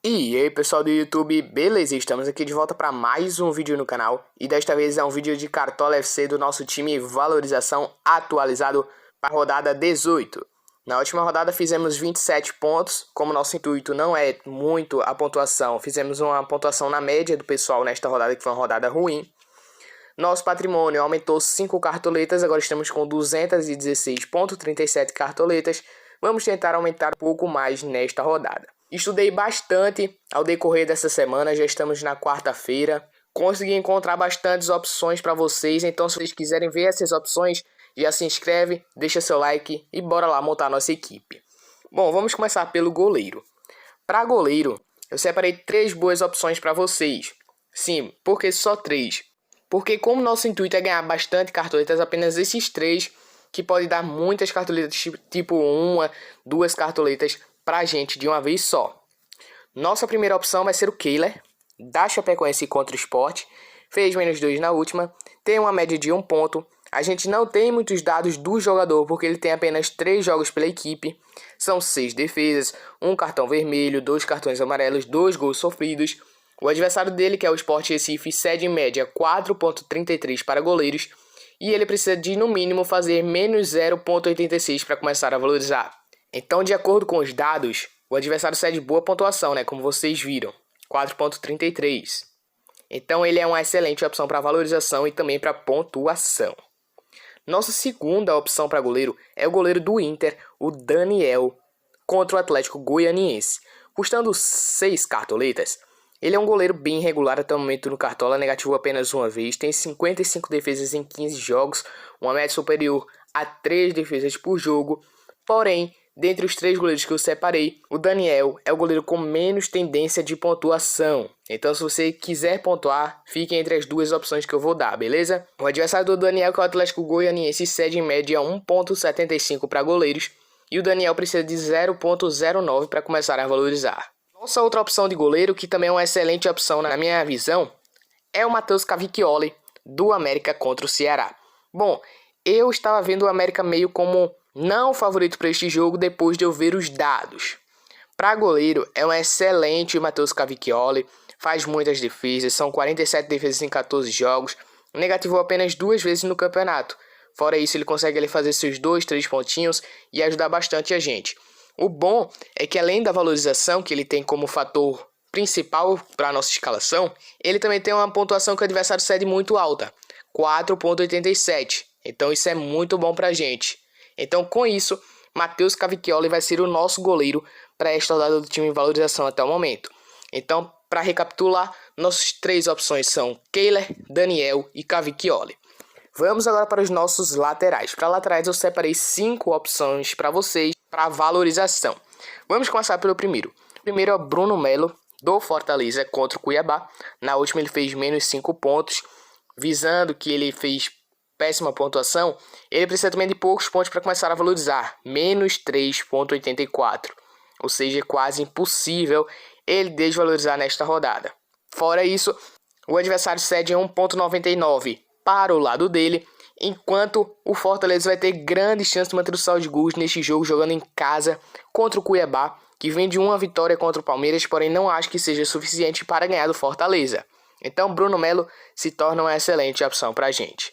E aí pessoal do YouTube, beleza? Estamos aqui de volta para mais um vídeo no canal. E desta vez é um vídeo de Cartola FC do nosso time Valorização atualizado para a rodada 18. Na última rodada fizemos 27 pontos, como nosso intuito não é muito a pontuação, fizemos uma pontuação na média do pessoal nesta rodada, que foi uma rodada ruim. Nosso patrimônio aumentou 5 cartoletas, agora estamos com 216,37 cartoletas. Vamos tentar aumentar um pouco mais nesta rodada. Estudei bastante ao decorrer dessa semana, já estamos na quarta-feira. Consegui encontrar bastantes opções para vocês, então se vocês quiserem ver essas opções, já se inscreve, deixa seu like e bora lá montar nossa equipe. Bom, vamos começar pelo goleiro. Para goleiro, eu separei 3 boas opções para vocês. Sim, por que só 3? Porque como nosso intuito é ganhar bastante cartoletas, apenas esses 3 que pode dar muitas cartoletas, tipo 1, 2 cartoletas pra gente de uma vez só. Nossa primeira opção vai ser o Kehler, da Chapecoense contra o Sport. Fez -2 na última, tem uma média de 1 ponto. A gente não tem muitos dados do jogador, porque ele tem apenas 3 jogos pela equipe. São 6 defesas, 1 cartão vermelho, 2 cartões amarelos, 2 gols sofridos. O adversário dele, que é o Sport Recife, cede em média 4,33 para goleiros. E ele precisa de, no mínimo, fazer -0,86 para começar a valorizar. Então, de acordo com os dados, o adversário cede boa pontuação, né? Como vocês viram, 4,33. Então, ele é uma excelente opção para valorização e também para pontuação. Nossa segunda opção para goleiro é o goleiro do Inter, o Daniel, contra o Atlético Goianiense. Custando 6 cartoletas, ele é um goleiro bem regular até o momento no Cartola, negativou apenas uma vez, tem 55 defesas em 15 jogos, uma média superior a 3 defesas por jogo, porém, dentre os 3 goleiros que eu separei, o Daniel é o goleiro com menos tendência de pontuação. Então, se você quiser pontuar, fique entre as 2 opções que eu vou dar, beleza? O adversário do Daniel, que é o Atlético Goianiense, cede em média 1,75 para goleiros. E o Daniel precisa de 0,09 para começar a valorizar. Nossa outra opção de goleiro, que também é uma excelente opção na minha visão, é o Matheus Cavicchioli, do América contra o Ceará. Bom, eu estava vendo o América meio como não favorito para este jogo depois de eu ver os dados. Para goleiro, é um excelente Matheus Cavicchioli, faz muitas defesas, são 47 defesas em 14 jogos, negativou apenas 2 vezes no campeonato. Fora isso, ele consegue fazer seus 2, 3 pontinhos e ajudar bastante a gente. O bom é que além da valorização que ele tem como fator principal para a nossa escalação, ele também tem uma pontuação que o adversário cede muito alta, 4,87. Então isso é muito bom para a gente. Então, com isso, Matheus Cavicchioli vai ser o nosso goleiro para esta rodada do time em valorização até o momento. Então, para recapitular, nossas 3 opções são Kehler, Daniel e Cavicchioli. Vamos agora para os nossos laterais. Para laterais, eu separei 5 opções para vocês para valorização. Vamos começar pelo primeiro. O primeiro é o Bruno Melo, do Fortaleza contra o Cuiabá. Na última, ele fez -5 pontos, visando que ele fez péssima pontuação, ele precisa também de poucos pontos para começar a valorizar, -3,84, ou seja, é quase impossível ele desvalorizar nesta rodada. Fora isso, o adversário cede em 1,99 para o lado dele, enquanto o Fortaleza vai ter grande chance de manter o saldo de gols neste jogo, jogando em casa contra o Cuiabá, que vem de uma vitória contra o Palmeiras, porém não acho que seja suficiente para ganhar do Fortaleza. Então Bruno Melo se torna uma excelente opção para a gente.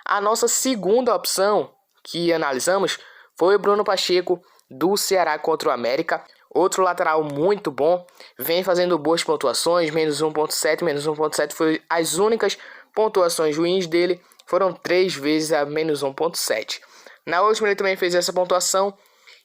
A nossa segunda opção que analisamos foi o Bruno Pacheco, do Ceará contra o América. Outro lateral muito bom, vem fazendo boas pontuações, -1,7, -1,7 foi as únicas pontuações ruins dele, foram 3 vezes a -1,7. Na última ele também fez essa pontuação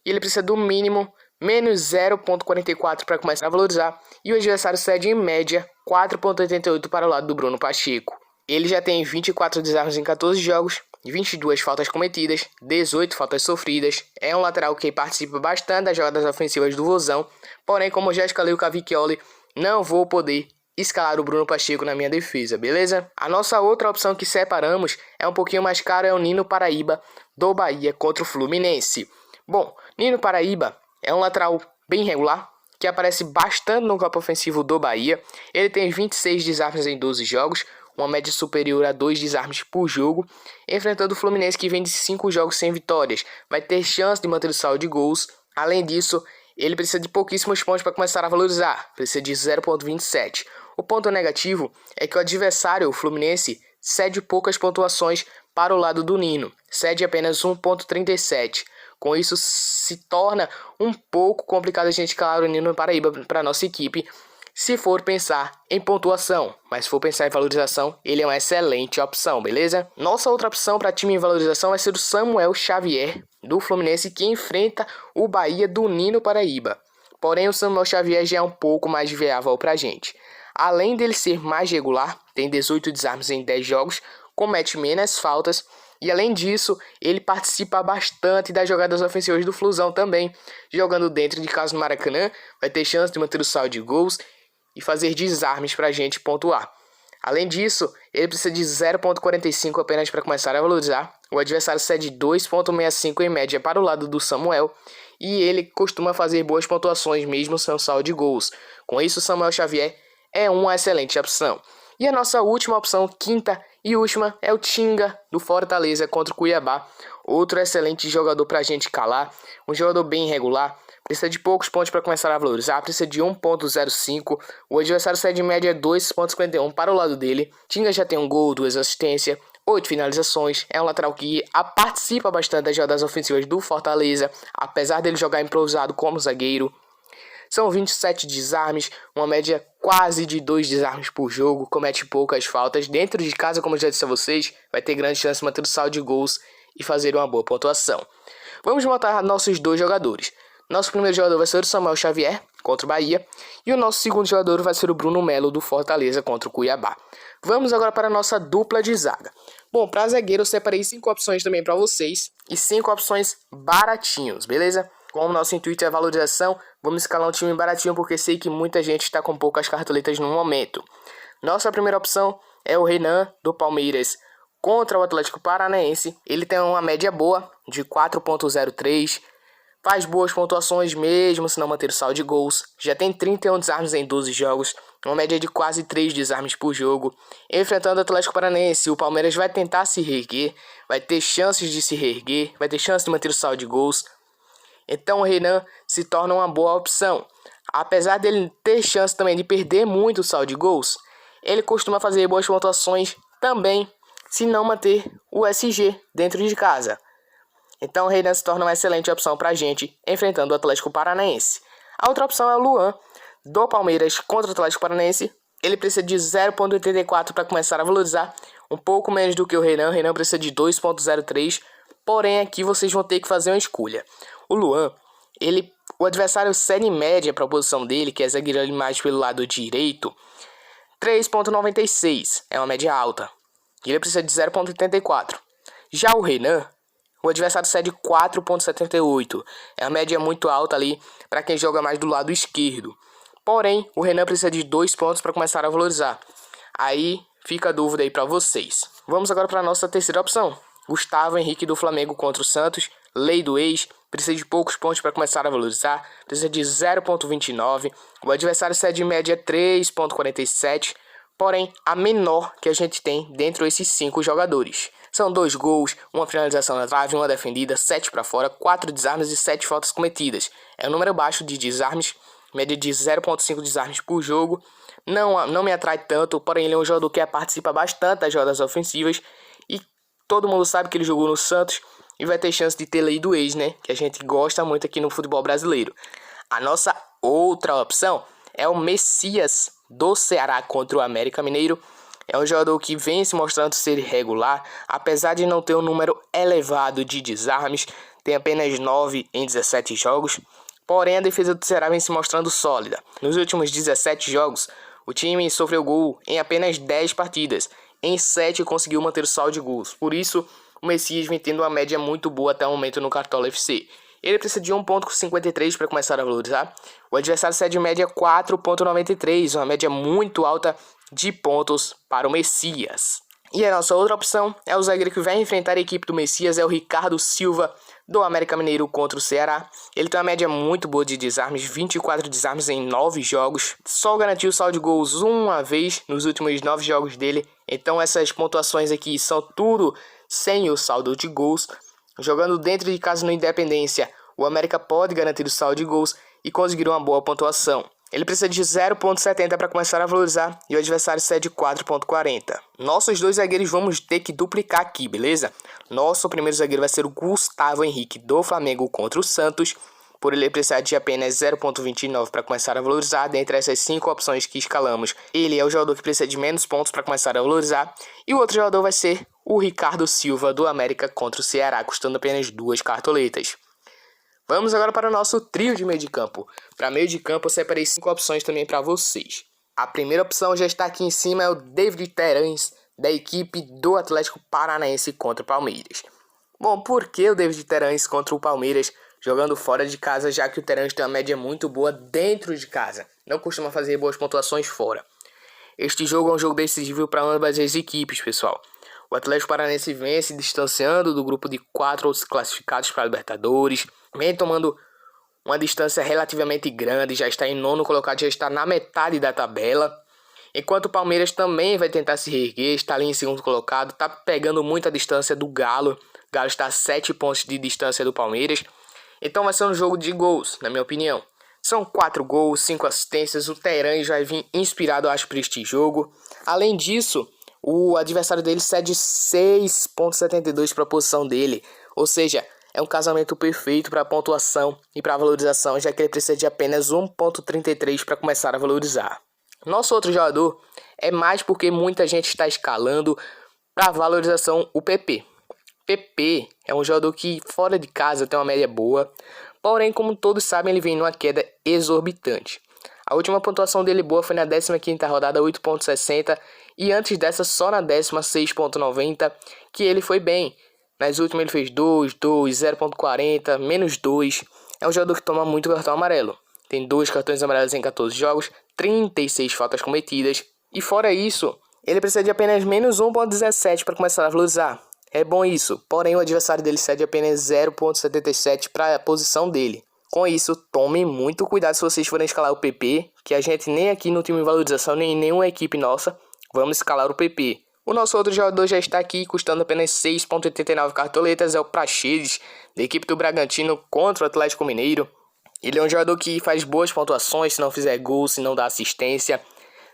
e ele precisa do mínimo -0,44 para começar a valorizar. E o adversário cede em média 4,88 para o lado do Bruno Pacheco. Ele já tem 24 desarmes em 14 jogos, 22 faltas cometidas, 18 faltas sofridas. É um lateral que participa bastante das jogadas ofensivas do Vozão. Porém, como eu já escalei o Cavicchioli, não vou poder escalar o Bruno Pacheco na minha defesa, beleza? A nossa outra opção que separamos é um pouquinho mais cara, é o Nino Paraíba, do Bahia contra o Fluminense. Bom, Nino Paraíba é um lateral bem regular, que aparece bastante no campo ofensivo do Bahia. Ele tem 26 desarmes em 12 jogos, uma média superior a 2 desarmes por jogo, enfrentando o Fluminense, que vem de 5 jogos sem vitórias. Vai ter chance de manter o saldo de gols. Além disso, ele precisa de pouquíssimos pontos para começar a valorizar, precisa de 0,27. O ponto negativo é que o adversário, o Fluminense, cede poucas pontuações para o lado do Nino, cede apenas 1,37. Com isso, se torna um pouco complicado a gente escalar o Nino Paraíba para a nossa equipe, se for pensar em pontuação, mas se for pensar em valorização, ele é uma excelente opção, beleza? Nossa outra opção para time em valorização vai ser o Samuel Xavier, do Fluminense, que enfrenta o Bahia do Nino Paraíba. Porém, o Samuel Xavier já é um pouco mais viável para a gente. Além dele ser mais regular, tem 18 desarmes em 10 jogos, comete menos faltas, e além disso, ele participa bastante das jogadas ofensivas do Flusão também. Jogando dentro de casa no Maracanã, vai ter chance de manter o saldo de gols e fazer desarmes para a gente pontuar. Além disso, ele precisa de 0,45 apenas para começar a valorizar. O adversário cede 2,65 em média para o lado do Samuel, e ele costuma fazer boas pontuações mesmo sem saldo de gols. Com isso, o Samuel Xavier é uma excelente opção. E a nossa última opção, quinta e última, é o Tinga, do Fortaleza contra o Cuiabá. Outro excelente jogador para a gente calar, um jogador bem regular, precisa de poucos pontos para começar a valorizar, precisa de 1,05. O adversário cede em média 2,51 para o lado dele. Tinga já tem um gol, 2 assistências, 8 finalizações, é um lateral que participa bastante das jogadas ofensivas do Fortaleza, apesar dele jogar improvisado como zagueiro. São 27 desarmes, uma média quase de 2 desarmes por jogo, comete poucas faltas. Dentro de casa, como eu já disse a vocês, vai ter grande chance de manter o saldo de gols e fazer uma boa pontuação. Vamos montar nossos dois jogadores. Nosso primeiro jogador vai ser o Samuel Xavier, contra o Bahia, e o nosso segundo jogador vai ser o Bruno Melo, do Fortaleza, contra o Cuiabá. Vamos agora para a nossa dupla de zaga. Bom, para zagueiro eu separei 5 opções também para vocês, e 5 opções baratinhos, beleza? Como nosso intuito é a valorização, vamos escalar um time baratinho porque sei que muita gente está com poucas cartoletas no momento. Nossa primeira opção é o Renan, do Palmeiras, contra o Atlético Paranaense. Ele tem uma média boa de 4,03, faz boas pontuações mesmo se não manter o saldo de gols. Já tem 31 desarmes em 12 jogos, uma média de quase 3 desarmes por jogo. Enfrentando o Atlético Paranaense, o Palmeiras vai tentar se reerguer, vai ter chances de se reerguer, vai ter chance de manter o saldo de gols. Então o Renan se torna uma boa opção. Apesar dele ter chance também de perder muito o saldo de gols, ele costuma fazer boas pontuações também se não manter o SG dentro de casa. Então o Renan se torna uma excelente opção para a gente enfrentando o Atlético Paranaense. A outra opção é o Luan, do Palmeiras contra o Atlético Paranaense. Ele precisa de 0,84 para começar a valorizar, um pouco menos do que o Renan. O Renan precisa de 2,03, porém aqui vocês vão ter que fazer uma escolha. O Luan, o adversário cede em média para a posição dele, que é zagueiro ali mais pelo lado direito, 3,96, é uma média alta. Ele precisa de 0,84. Já o Renan, o adversário cede 4,78, é uma média muito alta ali para quem joga mais do lado esquerdo. Porém, o Renan precisa de 2 pontos para começar a valorizar. Aí fica a dúvida aí para vocês. Vamos agora para a nossa terceira opção. Gustavo Henrique, do Flamengo contra o Santos, lei do ex, precisa de poucos pontos para começar a valorizar, precisa de 0,29, o adversário cede em média 3,47, porém a menor que a gente tem dentro desses 5 jogadores. São 2 gols, uma finalização na trave, uma defendida, 7 para fora, 4 desarmes e 7 faltas cometidas. É um número baixo de desarmes, média de 0,5 desarmes por jogo, não me atrai tanto, porém ele é um jogador que participa bastante das jogadas ofensivas e todo mundo sabe que ele jogou no Santos e vai ter chance de ter lei do ex, né? Que a gente gosta muito aqui no futebol brasileiro. A nossa outra opção é o Messias, do Ceará contra o América Mineiro. É um jogador que vem se mostrando ser irregular, apesar de não ter um número elevado de desarmes, tem apenas 9 em 17 jogos. Porém, a defesa do Ceará vem se mostrando sólida. Nos últimos 17 jogos, o time sofreu gol em apenas 10 partidas. Em 7 conseguiu manter o saldo de gols. Por isso, o Messias vem tendo uma média muito boa até o momento no Cartola FC. Ele precisa de 1,53 para começar a valorizar. O adversário cede em média 4,93, uma média muito alta de pontos para o Messias. E a nossa outra opção é o zagueiro que vai enfrentar a equipe do Messias, é o Ricardo Silva, do América Mineiro contra o Ceará. Ele tem uma média muito boa de desarmes, 24 desarmes em 9 jogos. Só garantiu o saldo de gols uma vez nos últimos 9 jogos dele. Então essas pontuações aqui são tudo sem o saldo de gols. Jogando dentro de casa no Independência, o América pode garantir o saldo de gols e conseguir uma boa pontuação. Ele precisa de 0.70 para começar a valorizar e o adversário cede 4.40. Nossos dois zagueiros vamos ter que duplicar aqui, beleza? Nosso primeiro zagueiro vai ser o Gustavo Henrique do Flamengo contra o Santos. Por ele precisar de apenas 0.29 para começar a valorizar. Dentre essas 5 opções que escalamos, ele é o jogador que precisa de menos pontos para começar a valorizar. E o outro jogador vai ser o Ricardo Silva do América contra o Ceará, custando apenas 2 cartoletas. Vamos agora para o nosso trio de meio de campo. Para meio de campo eu separei 5 opções também para vocês. A primeira opção já está aqui em cima, é o David Terãs, da equipe do Atlético Paranaense contra o Palmeiras. Bom, por que o David Terãs contra o Palmeiras jogando fora de casa, já que o Terãs tem uma média muito boa dentro de casa? Não costuma fazer boas pontuações fora. Este jogo é um jogo decisivo para ambas as equipes, pessoal. O Atlético Paranaense vem se distanciando do grupo de 4 outros classificados para a Libertadores, vem tomando uma distância relativamente grande, já está em 9º colocado, já está na metade da tabela. Enquanto o Palmeiras também vai tentar se reerguer, está ali em 2º colocado, está pegando muita distância do Galo. O Galo está a 7 pontos de distância do Palmeiras. Então vai ser um jogo de gols, na minha opinião. São 4 gols, 5 assistências, o Terãs vai vir inspirado, eu acho, para este jogo. Além disso, o adversário dele cede 6.72 para a posição dele, ou seja, é um casamento perfeito para a pontuação e para a valorização, já que ele precisa de apenas 1.33 para começar a valorizar. Nosso outro jogador é mais porque muita gente está escalando para valorização o PP. PP é um jogador que fora de casa tem uma média boa, porém, como todos sabem, ele vem numa queda exorbitante. A última pontuação dele boa foi na 15ª rodada, 8.60, e antes dessa só na 10ª, 6.90, que ele foi bem. Nas últimas ele fez 2, 0.40, menos 2. É um jogador que toma muito cartão amarelo. Tem 2 cartões amarelos em 14 jogos, 36 faltas cometidas. E fora isso, ele precisa de apenas menos 1.17 para começar a valorizar. É bom isso, porém o adversário dele cede apenas 0.77 para a posição dele. Com isso, tomem muito cuidado se vocês forem escalar o PP, que a gente nem aqui no time de valorização, nem em nenhuma equipe nossa, vamos escalar o PP. O nosso outro jogador já está aqui, custando apenas 6.89 cartoletas, é o Praxedes, da equipe do Bragantino contra o Atlético Mineiro. Ele é um jogador que faz boas pontuações, se não fizer gol, se não dá assistência.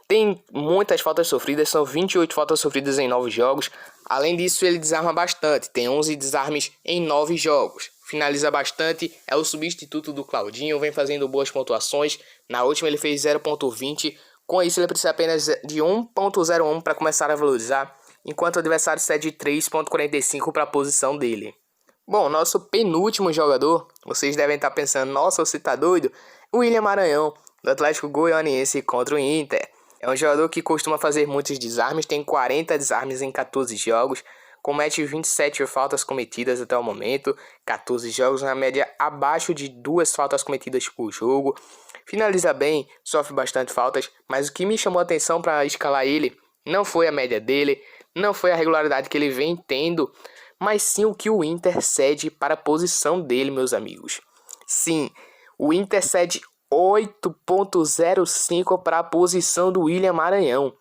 Tem muitas faltas sofridas, são 28 faltas sofridas em 9 jogos. Além disso, ele desarma bastante, tem 11 desarmes em 9 jogos. Finaliza bastante, é o substituto do Claudinho, vem fazendo boas pontuações. Na última ele fez 0.20, com isso ele precisa apenas de 1.01 para começar a valorizar, enquanto o adversário cede 3.45 para a posição dele. Bom, nosso penúltimo jogador, vocês devem estar pensando, nossa, você tá doido? O William Maranhão, do Atlético Goianiense contra o Inter. É um jogador que costuma fazer muitos desarmes, tem 40 desarmes em 14 jogos, comete 27 faltas cometidas até o momento, 14 jogos na média abaixo de 2 faltas cometidas por jogo, finaliza bem, sofre bastante faltas, mas o que me chamou a atenção para escalar ele não foi a média dele, não foi a regularidade que ele vem tendo, mas sim o que o Inter cede para a posição dele, meus amigos. Sim, o Inter cede 8.05 para a posição do William Maranhão.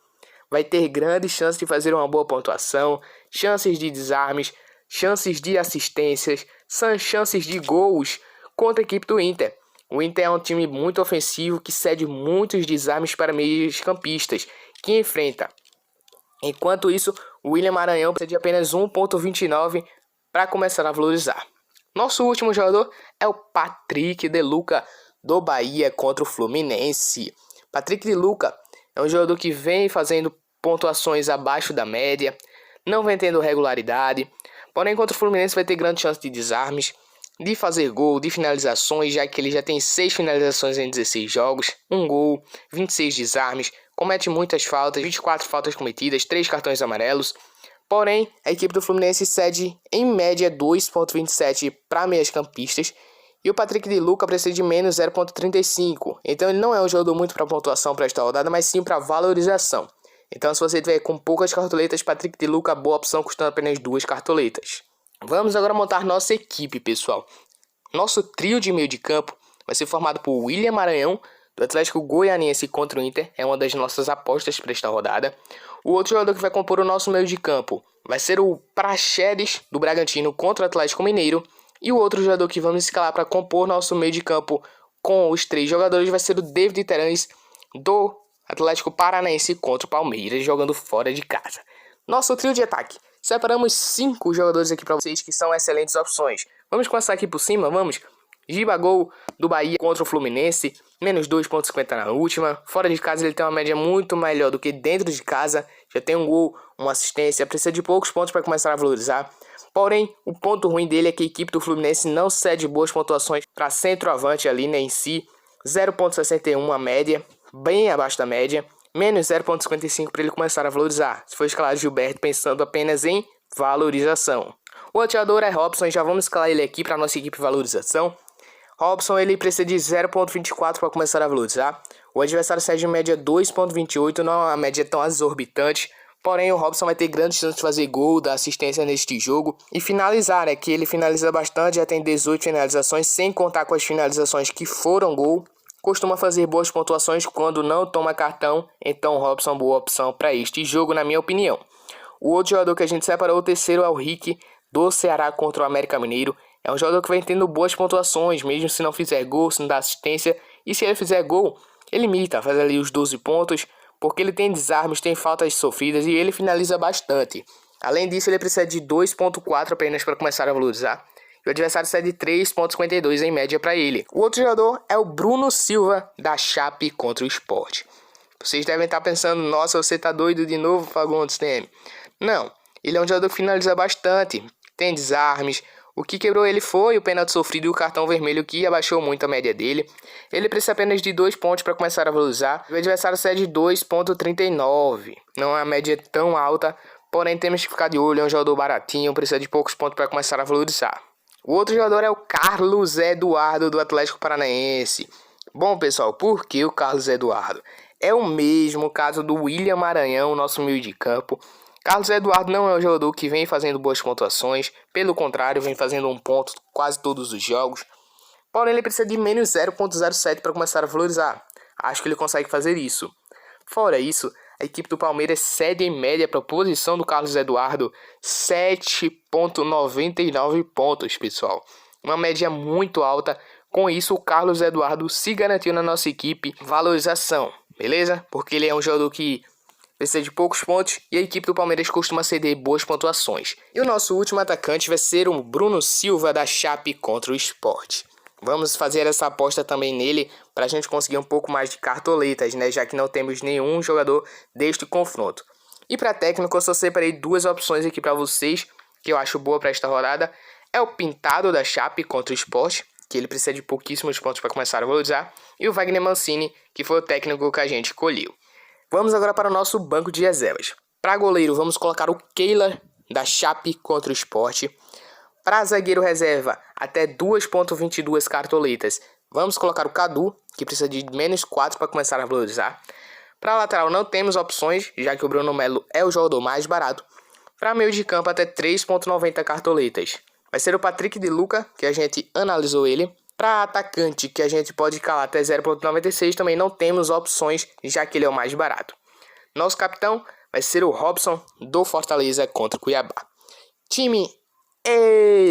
Vai ter grandes chances de fazer uma boa pontuação, chances de desarmes, chances de assistências, chances de gols contra a equipe do Inter. O Inter é um time muito ofensivo que cede muitos desarmes para meios campistas que enfrenta. Enquanto isso, o William Maranhão precisa de apenas 1.29 para começar a valorizar. Nosso último jogador é o Patrick de Luca, do Bahia contra o Fluminense. Patrick de Luca é um jogador que vem fazendo pontuações abaixo da média, não vem tendo regularidade, porém contra o Fluminense vai ter grande chance de desarmes, de fazer gol, de finalizações, já que ele já tem 6 finalizações em 16 jogos, 1 gol, 26 desarmes, comete muitas faltas, 24 faltas cometidas, 3 cartões amarelos. Porém, a equipe do Fluminense cede em média 2.27 para meias campistas, e o Patrick de Luca precisa de menos 0.35. Então ele não é um jogador muito para pontuação para esta rodada, mas sim para valorização. Então se você tiver com poucas cartoletas, Patrick de Luca, boa opção, custando apenas 2 cartoletas. Vamos agora montar nossa equipe, pessoal. Nosso trio de meio de campo vai ser formado por William Maranhão, do Atlético Goianiense contra o Inter. É uma das nossas apostas para esta rodada. O outro jogador que vai compor o nosso meio de campo vai ser o Praxedes, do Bragantino contra o Atlético Mineiro. E o outro jogador que vamos escalar para compor nosso meio de campo com os 3 jogadores vai ser o David Terãs do Atlético Paranaense contra o Palmeiras, jogando fora de casa. Nosso trio de ataque. Separamos 5 jogadores aqui para vocês que são excelentes opções. Vamos começar aqui por cima, vamos. Gibagol do Bahia contra o Fluminense, menos 2,50 na última. Fora de casa ele tem uma média muito melhor do que dentro de casa. Já tem um gol, uma assistência, precisa de poucos pontos para começar a valorizar. Porém, o ponto ruim dele é que a equipe do Fluminense não cede boas pontuações para centroavante ali, né, em si. 0,61 a média, bem abaixo da média. Menos 0,55 para ele começar a valorizar. Se for escalar Gilberto pensando apenas em valorização. O atirador é Robson, já vamos escalar ele aqui para nossa equipe de valorização. Robson ele precisa de 0,24 para começar a valorizar. O adversário cede em média 2,28, não é uma média tão exorbitante. Porém, o Robson vai ter grandes chances de fazer gol, dar assistência neste jogo. E finalizar, né? Que ele finaliza bastante, já tem 18 finalizações, sem contar com as finalizações que foram gol. Costuma fazer boas pontuações quando não toma cartão. Então, o Robson é uma boa opção para este jogo, na minha opinião. O outro jogador que a gente separou, o terceiro, é o Rick, do Ceará contra o América Mineiro. É um jogador que vem tendo boas pontuações, mesmo se não fizer gol, se não dá assistência. E se ele fizer gol, ele imita, faz ali os 12 pontos. Porque ele tem desarmes, tem faltas sofridas e ele finaliza bastante. Além disso, ele precisa de 2,4 apenas para começar a valorizar. E o adversário cede 3,52 em média para ele. O outro jogador é o Bruno Silva, da Chape contra o Sport. Vocês devem estar pensando, nossa, você tá doido de novo, Fagundes TM. Não, ele é um jogador que finaliza bastante, tem desarmes. O que quebrou ele foi o pênalti sofrido e o cartão vermelho, que abaixou muito a média dele. Ele precisa apenas de 2 pontos para começar a valorizar. O adversário cede 2,39. Não é uma média tão alta, porém temos que ficar de olho. É um jogador baratinho, precisa de poucos pontos para começar a valorizar. O outro jogador é o Carlos Eduardo, do Atlético Paranaense. Bom, pessoal, por que o Carlos Eduardo? É o mesmo caso do William Maranhão, nosso meio de campo. Carlos Eduardo não é um jogador que vem fazendo boas pontuações, pelo contrário, vem fazendo um ponto quase todos os jogos. Porém, ele precisa de menos 0,07 para começar a valorizar. Acho que ele consegue fazer isso. Fora isso, a equipe do Palmeiras cede em média para a posição do Carlos Eduardo 7,99 pontos, pessoal. Uma média muito alta. Com isso, o Carlos Eduardo se garantiu na nossa equipe valorização, beleza? Porque ele é um jogador que precisa de poucos pontos e a equipe do Palmeiras costuma ceder boas pontuações. E o nosso último atacante vai ser o Bruno Silva, da Chape contra o Sport. Vamos fazer essa aposta também nele para a gente conseguir um pouco mais de cartoletas, né? Já que não temos nenhum jogador deste confronto. E para técnico eu só separei 2 opções aqui para vocês que eu acho boa para esta rodada. É o Pintado, da Chape contra o Sport, que ele precisa de pouquíssimos pontos para começar a valorizar. E o Wagner Mancini, que foi o técnico que a gente escolheu. Vamos agora para o nosso banco de reservas. Para goleiro, vamos colocar o Kehler, da Chape contra o Sport. Para zagueiro reserva, até 2,22 cartoletas, vamos colocar o Cadu, que precisa de menos 4 para começar a valorizar. Para lateral não temos opções, já que o Bruno Melo é o jogador mais barato. Para meio de campo, até 3,90 cartoletas. Vai ser o Patrick de Luca, que a gente analisou ele. Para atacante, que a gente pode calar até 0,96, também não temos opções, já que ele é o mais barato. Nosso capitão vai ser o Robson, do Fortaleza contra o Cuiabá. Time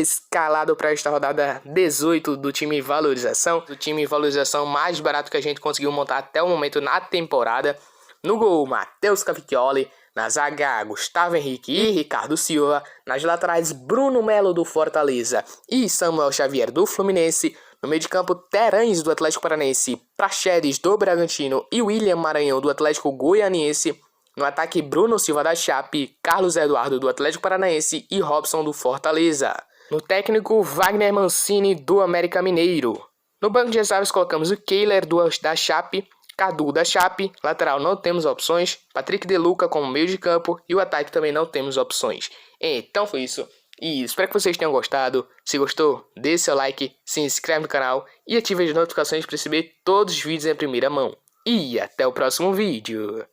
escalado para esta rodada 18 do time valorização. Do time valorização mais barato que a gente conseguiu montar até o momento na temporada. No gol, Matheus Cavicchioli. Na zaga, Gustavo Henrique e Ricardo Silva. Nas laterais, Bruno Melo, do Fortaleza e Samuel Xavier, do Fluminense. No meio de campo, Terãs, do Atlético Paranaense, Praxedes, do Bragantino e William Maranhão, do Atlético Goianiense. No ataque, Bruno Silva, da Chape, Carlos Eduardo, do Atlético Paranaense e Robson, do Fortaleza. No técnico, Wagner Mancini, do América Mineiro. No banco de reservas, colocamos o Kehler, da Chape, Cadu, da Chape. Lateral não temos opções, Patrick de Luca como meio de campo e o ataque também não temos opções. Então foi isso. E espero que vocês tenham gostado. Se gostou, deixe seu like, se inscreve no canal e ative as notificações para receber todos os vídeos em primeira mão. E até o próximo vídeo.